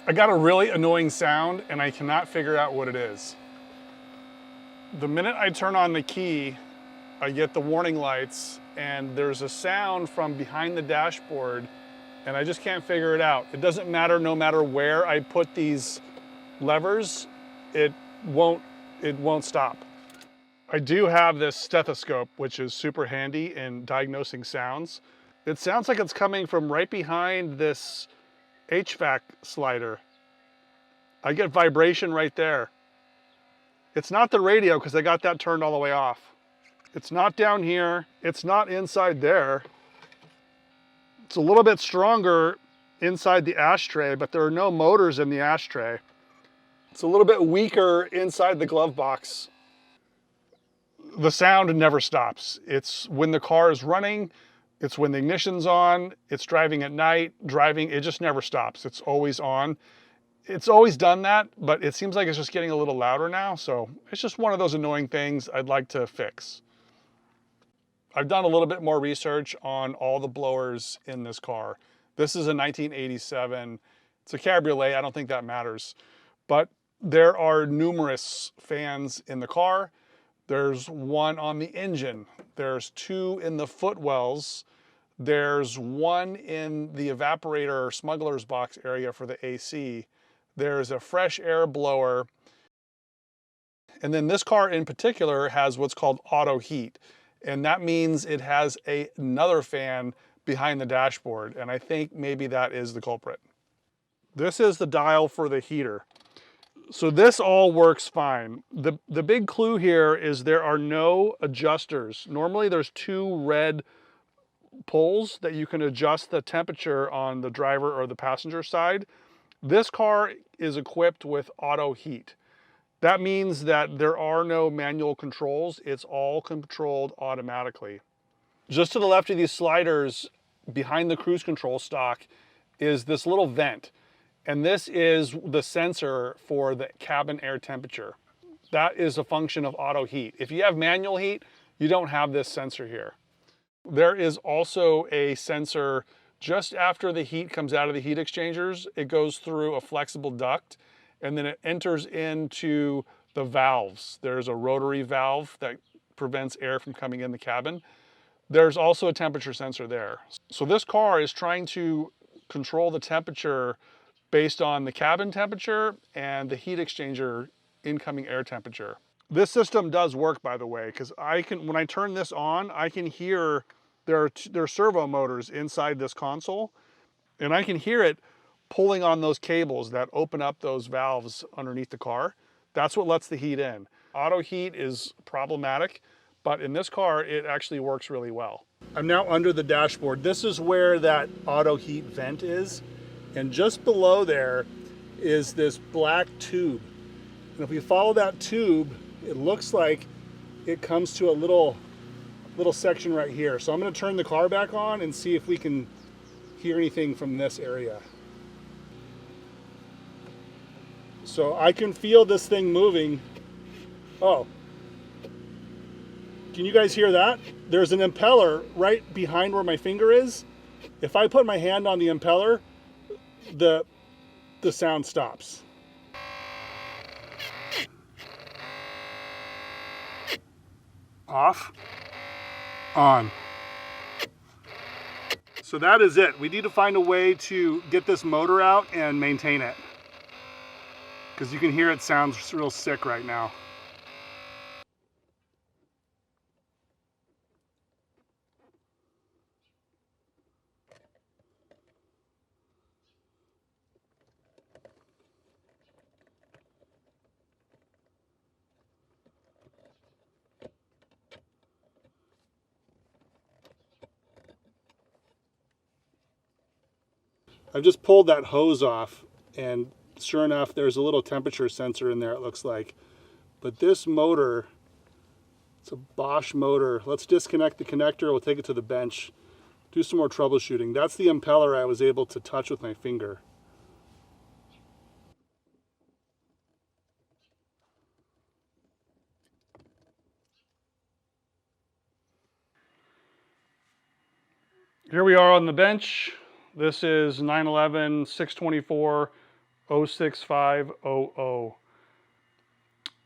I got a really annoying sound and I cannot figure out what it is. The minute I turn on the key, I get the warning lights and there's a sound from behind the dashboard and I just can't figure it out. It doesn't matter, no matter where I put these levers, it won't stop. I do have this stethoscope, which is super handy in diagnosing sounds. It sounds like it's coming from right behind this HVAC slider. I get vibration right there. It's not the radio because I got that turned all the way off. It's not down here. It's not inside there. It's a little bit stronger inside the ashtray, but there are no motors in the ashtray. It's a little bit weaker inside the glove box. The sound never stops. It's when the car is running, it's when the ignition's on, it's driving at night, it just never stops. It's always on. It's always done that, but it seems like it's just getting a little louder now, so it's just one of those annoying things I'd like to fix. I've done a little bit more research on all the blowers in this car. This is a 1987. It's a Cabriolet, I don't think that matters. But there are numerous fans in the car. There's one on the engine. There's two in the footwells. There's one in the evaporator or smuggler's box area for the AC. There's a fresh air blower. And then this car in particular has what's called auto heat. And that means it has another fan behind the dashboard. And I think maybe that is the culprit. This is the dial for the heater. So this all works fine. The big clue here is there are no adjusters. Normally there's two red pulls that you can adjust the temperature on the driver or the passenger side. This car is equipped with auto heat. That means that there are no manual controls. It's all controlled automatically. Just to the left of these sliders, behind the cruise control stock, is this little vent. And this is the sensor for the cabin air temperature. That is a function of auto heat. If you have manual heat, you don't have this sensor here. There is also a sensor just after the heat comes out of the heat exchangers. It goes through a flexible duct and then it enters into the valves. There's a rotary valve that prevents air from coming in the cabin. There's also a temperature sensor there. So this car is trying to control the temperature based on the cabin temperature and the heat exchanger incoming air temperature. This system does work, by the way, because when I turn this on, I can hear there are servo motors inside this console, and I can hear it pulling on those cables that open up those valves underneath the car. That's what lets the heat in. Auto heat is problematic, but in this car, it actually works really well. I'm now under the dashboard. This is where that auto heat vent is. And just below there is this black tube. And if we follow that tube, it looks like it comes to a little section right here. So I'm gonna turn the car back on and see if we can hear anything from this area. So I can feel this thing moving. Oh, can you guys hear that? There's an impeller right behind where my finger is. If I put my hand on the impeller, the sound stops. Off, on. So that is it. We need to find a way to get this motor out and maintain it, because you can hear it sounds real sick right now. I've just pulled that hose off, and sure enough, there's a little temperature sensor in there, it looks like. But this motor, it's a Bosch motor. Let's disconnect the connector, we'll take it to the bench, do some more troubleshooting. That's the impeller I was able to touch with my finger. Here we are on the bench. This is 911 624 06500.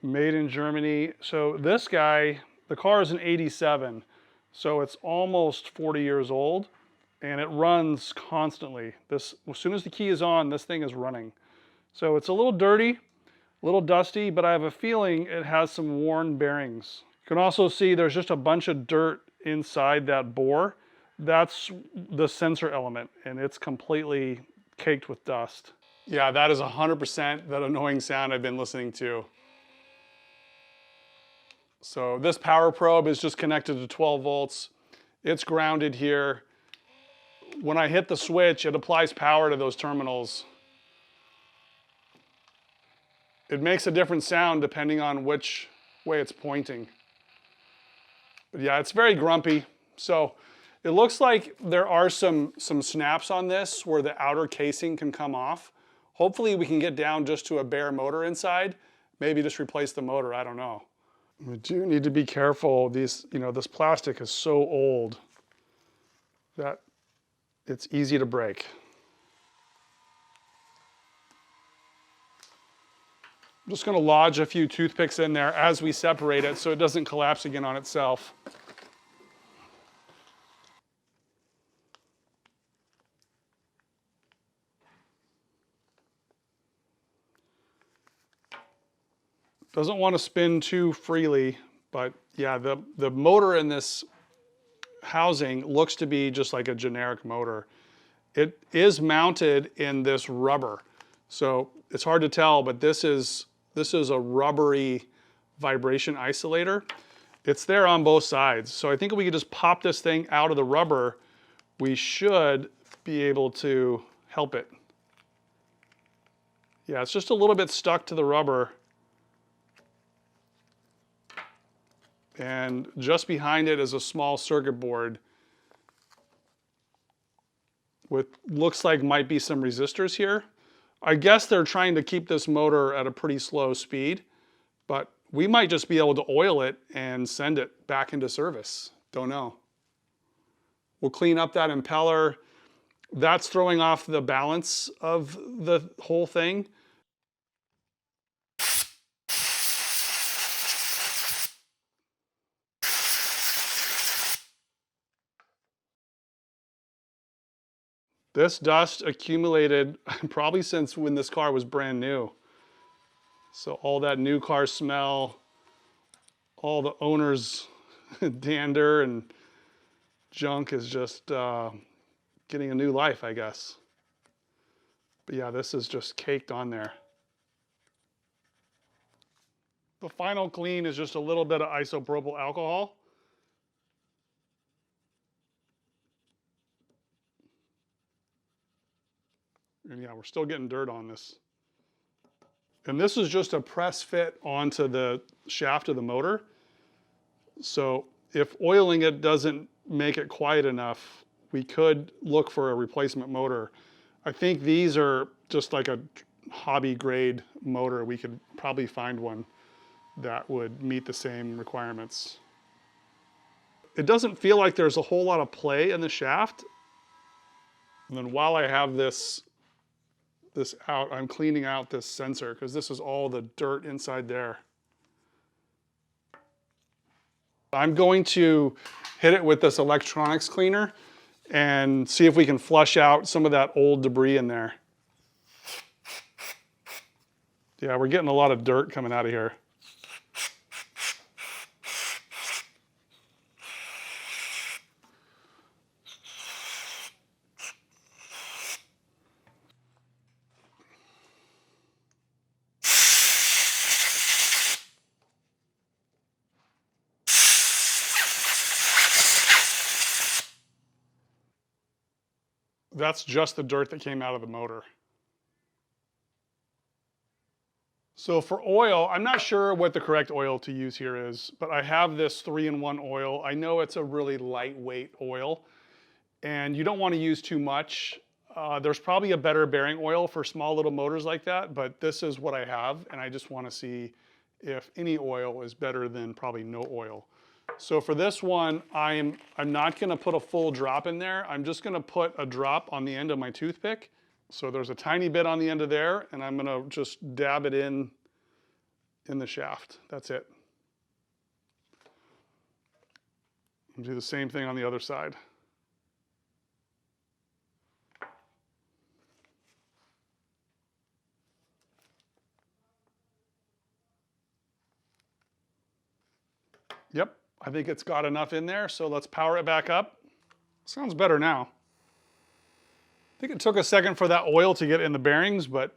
Made in Germany. So this guy, the car is an 87, so it's almost 40 years old, and it runs constantly. As soon as the key is on, this thing is running. So it's a little dirty, a little dusty, but I have a feeling it has some worn bearings. You can also see there's just a bunch of dirt inside that bore. That's the sensor element, and it's completely caked with dust. Yeah, that is 100% that annoying sound I've been listening to. So this power probe is just connected to 12 volts. It's grounded here. When I hit the switch, it applies power to those terminals. It makes a different sound depending on which way it's pointing. But yeah, it's very grumpy. So it looks like there are some snaps on this where the outer casing can come off. Hopefully we can get down just to a bare motor inside. Maybe just replace the motor, I don't know. We do need to be careful. This plastic is so old that it's easy to break. I'm just going to lodge a few toothpicks in there as we separate it so it doesn't collapse again on itself. Doesn't want to spin too freely, but yeah, the motor in this housing looks to be just like a generic motor. It is mounted in this rubber, so it's hard to tell, but this is a rubbery vibration isolator. It's there on both sides, so I think if we could just pop this thing out of the rubber, we should be able to help it. Yeah, it's just a little bit stuck to the rubber. And just behind it is a small circuit board with looks like might be some resistors here. I guess they're trying to keep this motor at a pretty slow speed, but we might just be able to oil it and send it back into service. Don't know. We'll clean up that impeller. That's throwing off the balance of the whole thing. This dust accumulated probably since when this car was brand new. So all that new car smell, all the owner's dander and junk is just getting a new life, I guess. But yeah, this is just caked on there. The final clean is just a little bit of isopropyl alcohol. And yeah, we're still getting dirt on this. And this is just a press fit onto the shaft of the motor. So if oiling it doesn't make it quiet enough, we could look for a replacement motor. I think these are just like a hobby grade motor. We could probably find one that would meet the same requirements. It doesn't feel like there's a whole lot of play in the shaft. And then while I have this out, I'm cleaning out this sensor because this is all the dirt inside there. I'm going to hit it with this electronics cleaner and see if we can flush out some of that old debris in there. Yeah, we're getting a lot of dirt coming out of here. That's just the dirt that came out of the motor. So for oil, I'm not sure what the correct oil to use here is, but I have this 3-in-1 oil. I know it's a really lightweight oil, and you don't want to use too much. There's probably a better bearing oil for small little motors like that, but this is what I have, and I just want to see if any oil is better than probably no oil. So for this one, I'm not going to put a full drop in there. I'm just going to put a drop on the end of my toothpick So there's a tiny bit on the end of there, and I'm gonna just dab it in the shaft. That's it. And do the same thing on the other side. Yep, I think it's got enough in there, so let's power it back up. Sounds better now. I think it took a second for that oil to get in the bearings, but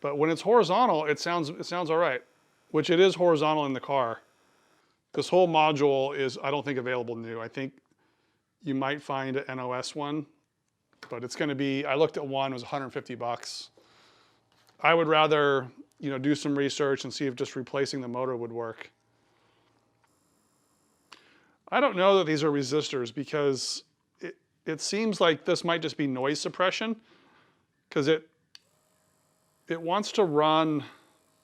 when it's horizontal, it sounds all right, which it is horizontal in the car. This whole module is, I don't think, available new. I think you might find an NOS one, but it's gonna be, I looked at one, it was 150 bucks. I would rather, you know, do some research and see if just replacing the motor would work. I don't know that these are resistors because it seems like this might just be noise suppression, because it wants to run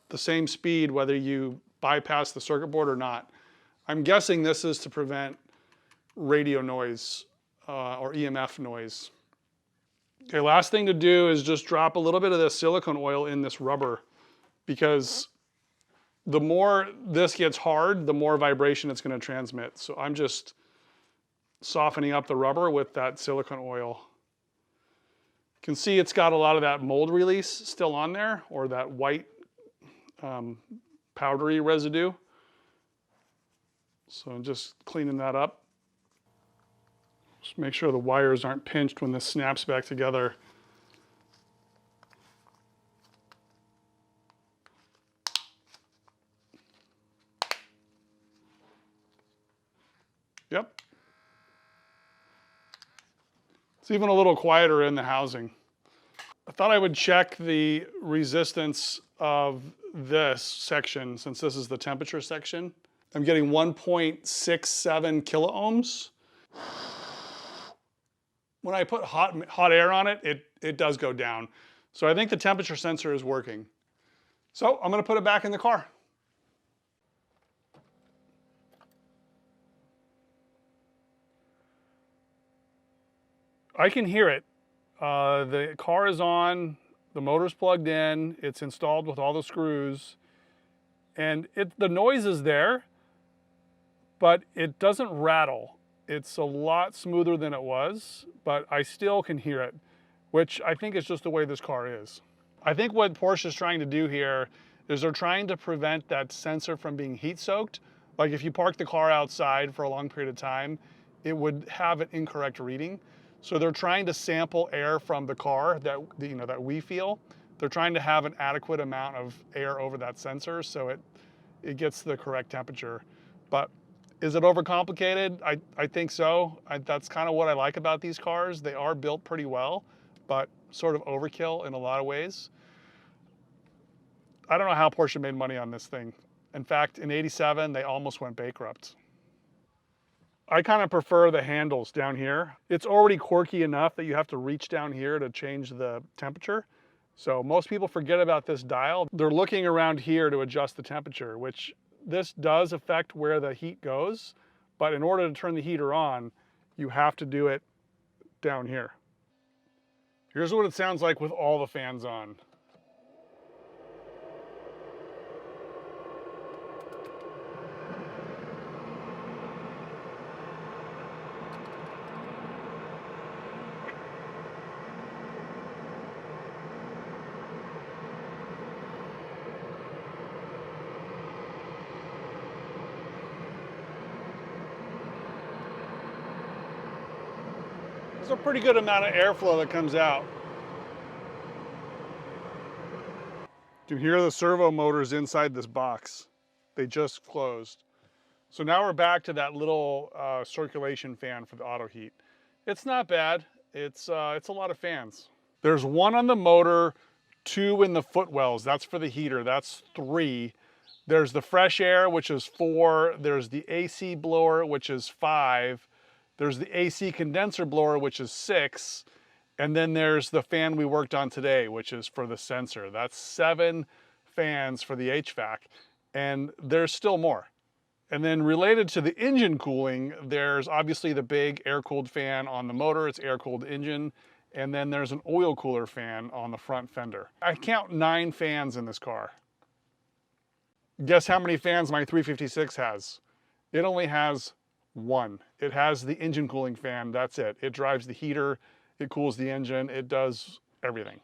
the same speed whether you bypass the circuit board or not. I'm guessing this is to prevent radio noise or EMF noise. Okay, last thing to do is just drop a little bit of this silicone oil in this rubber, because the more this gets hard, the more vibration it's going to transmit. So I'm just softening up the rubber with that silicone oil. You can see it's got a lot of that mold release still on there, or that white powdery residue. So I'm just cleaning that up. Just make sure the wires aren't pinched when this snaps back together. Yep. It's even a little quieter in the housing. I thought I would check the resistance of this section, since this is the temperature section. I'm getting 1.67 kiloohms. When I put hot air on it, it does go down. So I think the temperature sensor is working. So I'm gonna put it back in the car. I can hear it. The car is on, the motor's plugged in, it's installed with all the screws, and the noise is there, but it doesn't rattle. It's a lot smoother than it was, but I still can hear it, which I think is just the way this car is. I think what Porsche is trying to do here is they're trying to prevent that sensor from being heat soaked. Like if you park the car outside for a long period of time, it would have an incorrect reading. So they're trying to sample air from the car that, you know, that we feel. They're trying to have an adequate amount of air over that sensor so it gets the correct temperature. But is it overcomplicated? I think so. That's kind of what I like about these cars. They are built pretty well, but sort of overkill in a lot of ways. I don't know how Porsche made money on this thing. In fact, in '87, they almost went bankrupt. I kind of prefer the handles down here. It's already quirky enough that you have to reach down here to change the temperature. So most people forget about this dial. They're looking around here to adjust the temperature, which this does affect where the heat goes, but in order to turn the heater on, you have to do it down here. Here's what it sounds like with all the fans on. There's a pretty good amount of airflow that comes out. You can hear the servo motors inside this box. They just closed. So now we're back to that little circulation fan for the auto heat. It's not bad. It's a lot of fans. There's one on the motor, 2 in the footwells. That's for the heater. That's 3. There's the fresh air, which is 4. There's the AC blower, which is 5. There's the AC condenser blower, which is 6. And then there's the fan we worked on today, which is for the sensor. That's 7 fans for the HVAC. And there's still more. And then related to the engine cooling, there's obviously the big air-cooled fan on the motor, it's air-cooled engine, and then there's an oil cooler fan on the front fender. I count 9 fans in this car. Guess how many fans my 356 has? It only has 1. It has the engine cooling fan, that's it. It drives the heater, it cools the engine, it does everything.